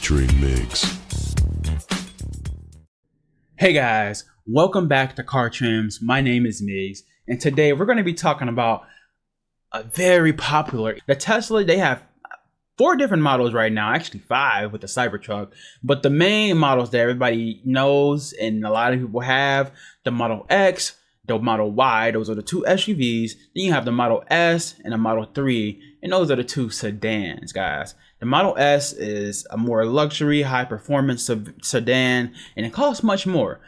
featuring Miggs. Hey guys, welcome back to Car Trims. My name is Miggs, and today we're going to be talking about a very popular, the Tesla. They have 4 different models right now, actually 5 with the Cybertruck, but the main models that everybody knows and a lot of people have, the Model X, the Model Y, those are the 2 SUVs. Then you have the Model S and the Model 3, and those are the 2 sedans, guys. The Model S is a more luxury, high performance sedan, and it costs much more.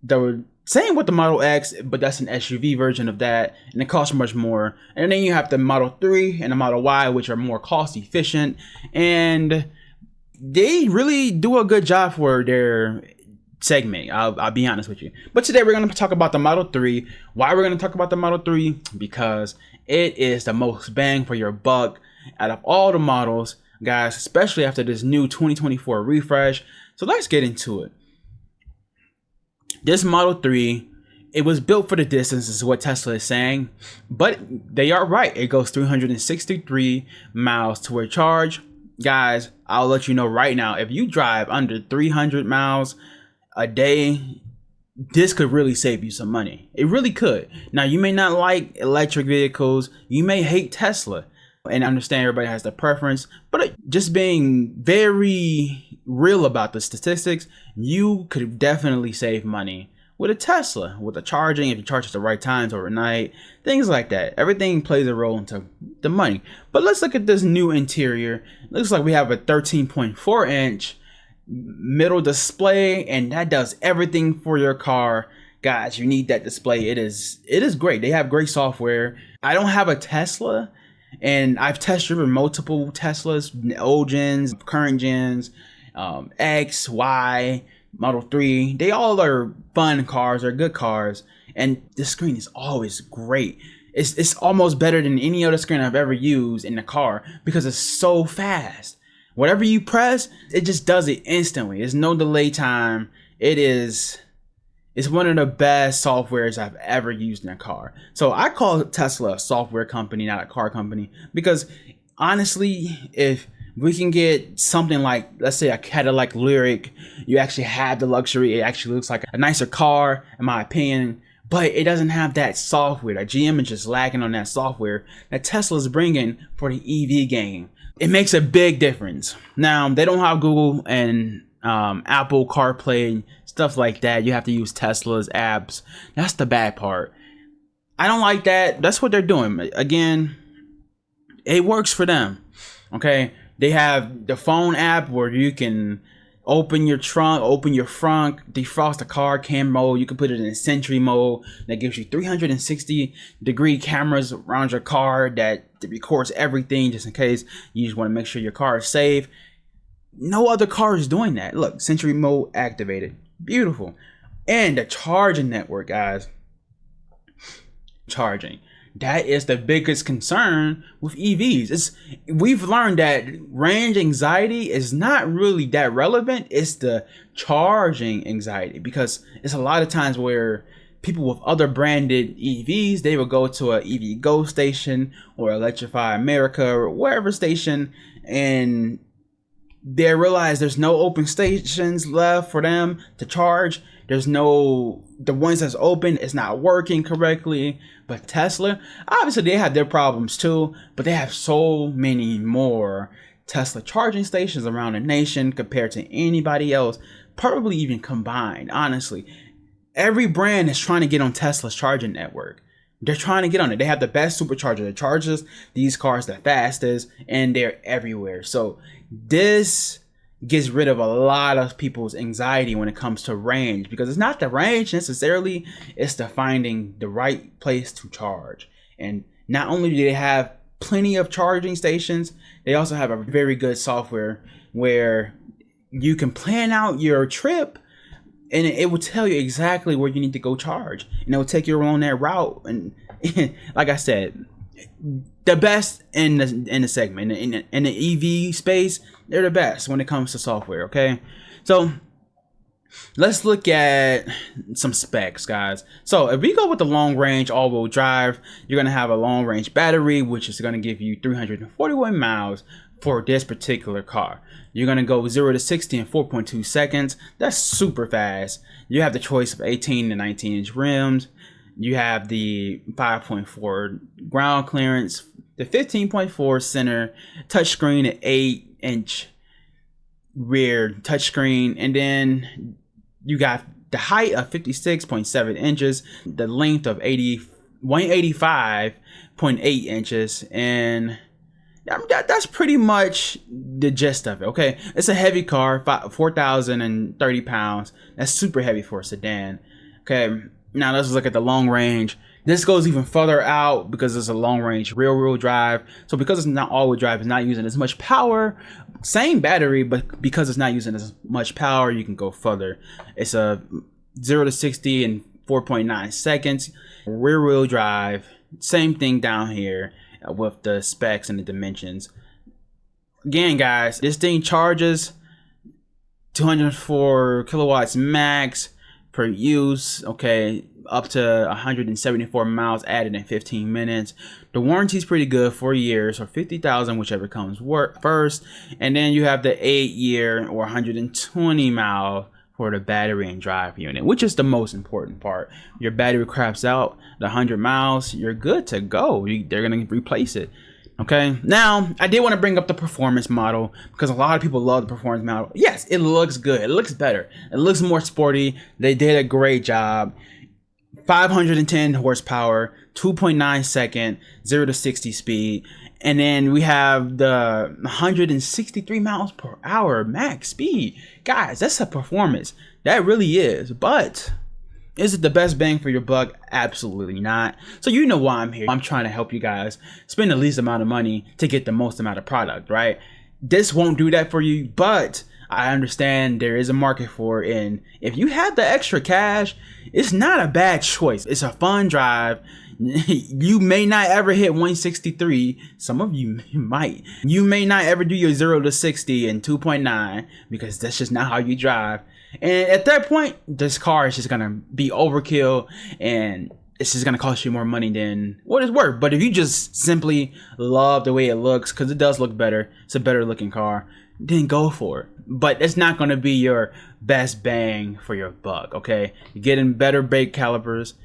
The same with the Model X, but that's an SUV version of that, and it costs much more. And then you have the Model 3 and the Model Y, which are more cost efficient, and they really do a good job for their segment. I'll be honest with you. But today we're going to talk about the Model 3. Why we're going to talk about the Model 3? Because it is the most bang for your buck out of all the models, guys, especially after this new 2024 refresh. So let's get into it. This Model 3, it was built for the distance, is what Tesla is saying, but they are right. It goes 363 miles to a charge. Guys, I'll let you know right now, if you drive under 300 miles a day, this could really save you some money. It really could. Now, you may not like electric vehicles, you may hate Tesla, and I understand everybody has their preference, but just being very real about the statistics, you could definitely save money with a Tesla, with the charging, if you charge at the right times overnight, things like that. Everything plays a role into the money. But let's look at this new interior. It looks like we have a 13.4 inch middle display, and that does everything for your car. Guys, you need that display. It is great. They have great software. I don't have a Tesla, and I've test driven multiple Teslas, old gens, current gens, X, Y, Model 3. They all are fun cars. They're good cars, and the screen is always great. It's almost better than any other screen I've ever used in the car because it's so fast. Whatever you press, it just does it instantly. There's no delay time. It's one of the best softwares I've ever used in a car. So I call Tesla a software company, not a car company, because honestly, if we can get something like, let's say, a Cadillac Lyriq, you actually have the luxury. It actually looks like a nicer car, in my opinion, but it doesn't have that software. That GM is just lacking on that software that Tesla's bringing for the EV game. It makes a big difference. Now, they don't have Google and Apple CarPlay, stuff like that. You have to use Tesla's apps. That's the bad part. I don't like that. That's what they're doing. Again, it works for them. Okay, they have the phone app where you can open your trunk, open your front, defrost the car, cam mode. You can put it in Sentry mode. That gives you 360-degree cameras around your car that records everything, just in case you just want to make sure your car is safe. No other car is doing that. Look, Sentry mode activated. Beautiful. And the charging network, guys. Charging. That is the biggest concern with EVs. We've learned that range anxiety is not really that relevant. It's the charging anxiety, because it's a lot of times where people with other branded EVs, they will go to a EV Go station or Electrify America or wherever station, and they realize there's no open stations left for them to charge. The ones that's open, it's not working correctly. But Tesla, obviously they have their problems too, but they have so many more Tesla charging stations around the nation compared to anybody else, probably even combined. Honestly, every brand is trying to get on Tesla's charging network. They're trying to get on it. They have the best supercharger that charges these cars the fastest, and they're everywhere. So this gets rid of a lot of people's anxiety when it comes to range, because it's not the range necessarily, it's the finding the right place to charge. And not only do they have plenty of charging stations, they also have a very good software where you can plan out your trip, and it will tell you exactly where you need to go charge, and it will take you along that route. And like I said, the best in the segment, in the EV space, they're the best when it comes to software. Okay, so let's look at some specs, guys. So if we go with the long range all-wheel drive, you're gonna have a long range battery, which is gonna give you 341 miles, for this particular car. You're gonna go 0 to 60 in 4.2 seconds. That's super fast. You have the choice of 18 to 19 inch rims. You have the 5.4 ground clearance, the 15.4 center touchscreen, at 8-inch rear touchscreen, and then you got the height of 56.7 inches, the length of 185.8 inches, and that's pretty much the gist of it. Okay, it's a heavy car, 4,030 pounds. That's super heavy for a sedan. Okay, now let's look at the long range. This goes even further out because it's a long range rear-wheel drive. So because it's not all-wheel drive, it's not using as much power. Same battery, but because it's not using as much power, you can go further. It's a 0 to 60 in 4.9 seconds. Rear-wheel drive. Same thing down here with the specs and the dimensions. Again, guys, this thing charges 204 kilowatts max per use. Okay, up to 174 miles added in 15 minutes. The warranty is pretty good, 4 years or 50,000, whichever comes first. And then you have the 8-year or 120 mile for the battery and drive unit, which is the most important part. Your battery craps out the 100 miles, you're good to go. They're gonna replace it. Okay, now I did want to bring up the performance model because a lot of people love the performance model. Yes, it looks good. It looks better. It looks more sporty. They did a great job. 510 horsepower, 2.9 second, 0 to 60 speed. And then we have the 163 miles per hour max speed. Guys, that's a performance. That really is. But is it the best bang for your buck? Absolutely not. So you know why I'm here. I'm trying to help you guys spend the least amount of money to get the most amount of product, right? This won't do that for you, but I understand there is a market for it. And if you have the extra cash, it's not a bad choice. It's a fun drive. You may not ever hit 163. Some of you might. You may not ever do your 0 to 60 in 2.9 because that's just not how you drive. And at that point, this car is just gonna be overkill and it's just gonna cost you more money than what it's worth. But if you just simply love the way it looks, because it does look better, it's a better looking car, then go for it. But it's not gonna be your best bang for your buck, okay? You're getting better brake calipers.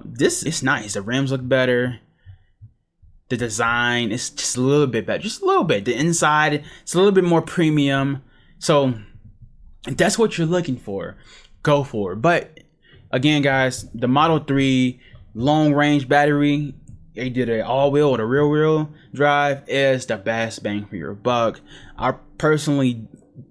This is nice. The rims look better. The design is just a little bit better, just a little bit. The inside, it's a little bit more premium. So if that's what you're looking for, go for it. But again, guys, the Model 3 long range battery, they did an all-wheel or the rear-wheel drive, is the best bang for your buck. I personally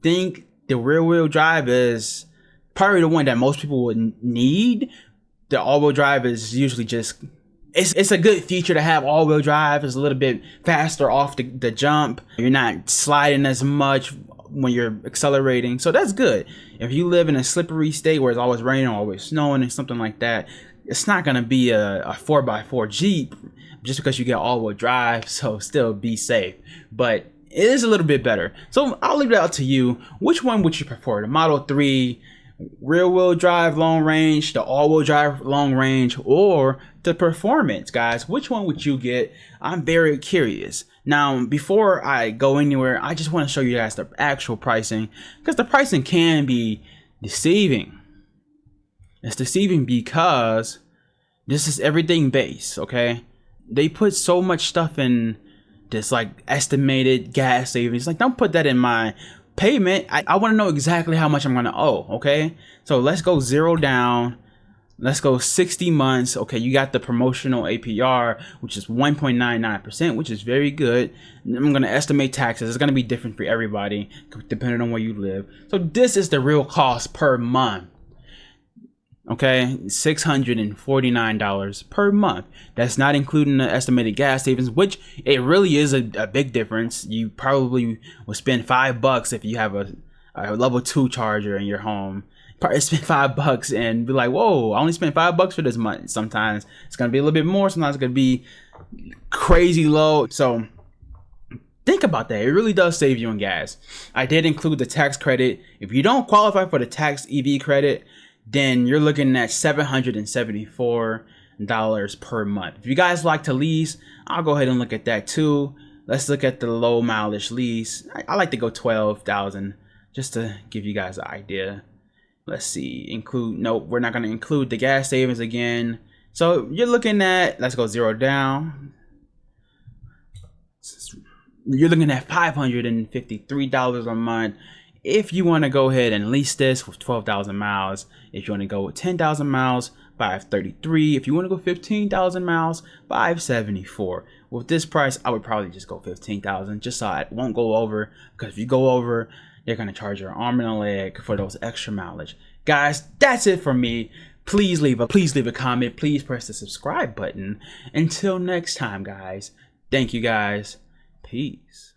think the rear-wheel drive is probably the one that most people would need. The all-wheel drive is usually just, it's a good feature to have. All-wheel drive is a little bit faster off the jump. You're not sliding as much when you're accelerating, so that's good. If you live in a slippery state where it's always raining or always snowing and something like that, it's not gonna be a 4x4 Jeep just because you get all-wheel drive. So still be safe, but it is a little bit better. So I'll leave it out to you. Which one would you prefer? The Model 3 rear-wheel drive long range, the all-wheel drive long range, or the performance, guys? Which one would you get? I'm very curious. Now, before I go anywhere, I just want to show you guys the actual pricing, because the pricing can be deceiving. It's deceiving because this is everything base, okay? They put so much stuff in this, like estimated gas savings. Like, don't put that in my payment. I want to know exactly how much I'm going to owe, okay? So let's go 0 down. Let's go 60 months. Okay, you got the promotional APR, which is 1.99%, which is very good. I'm going to estimate taxes. It's going to be different for everybody depending on where you live. So this is the real cost per month. Okay, $649 per month. That's not including the estimated gas savings, which it really is a big difference. You probably will spend $5 if you have a level 2 charger in your home. Probably spend $5 and be like, whoa, I only spent $5 for this month. Sometimes it's gonna be a little bit more, sometimes it's gonna be crazy low. So think about that. It really does save you on gas. I did include the tax credit. If you don't qualify for the tax EV credit, then you're looking at $774 per month. If you guys like to lease, I'll go ahead and look at that too. Let's look at the low mileage lease. I like to go 12,000 just to give you guys an idea. Let's see, include, nope, we're not going to include the gas savings again. So you're looking at, let's go 0 down. You're looking at $553 a month. If you want to go ahead and lease this with 12,000 miles, if you want to go with 10,000 miles, $533. If you want to go 15,000 miles, $574. With this price, I would probably just go 15,000, just so I won't go over, because if you go over, they're going to charge your arm and a leg for those extra mileage. Guys, that's it for me. Please leave a comment. Please press the subscribe button. Until next time, guys. Thank you, guys. Peace.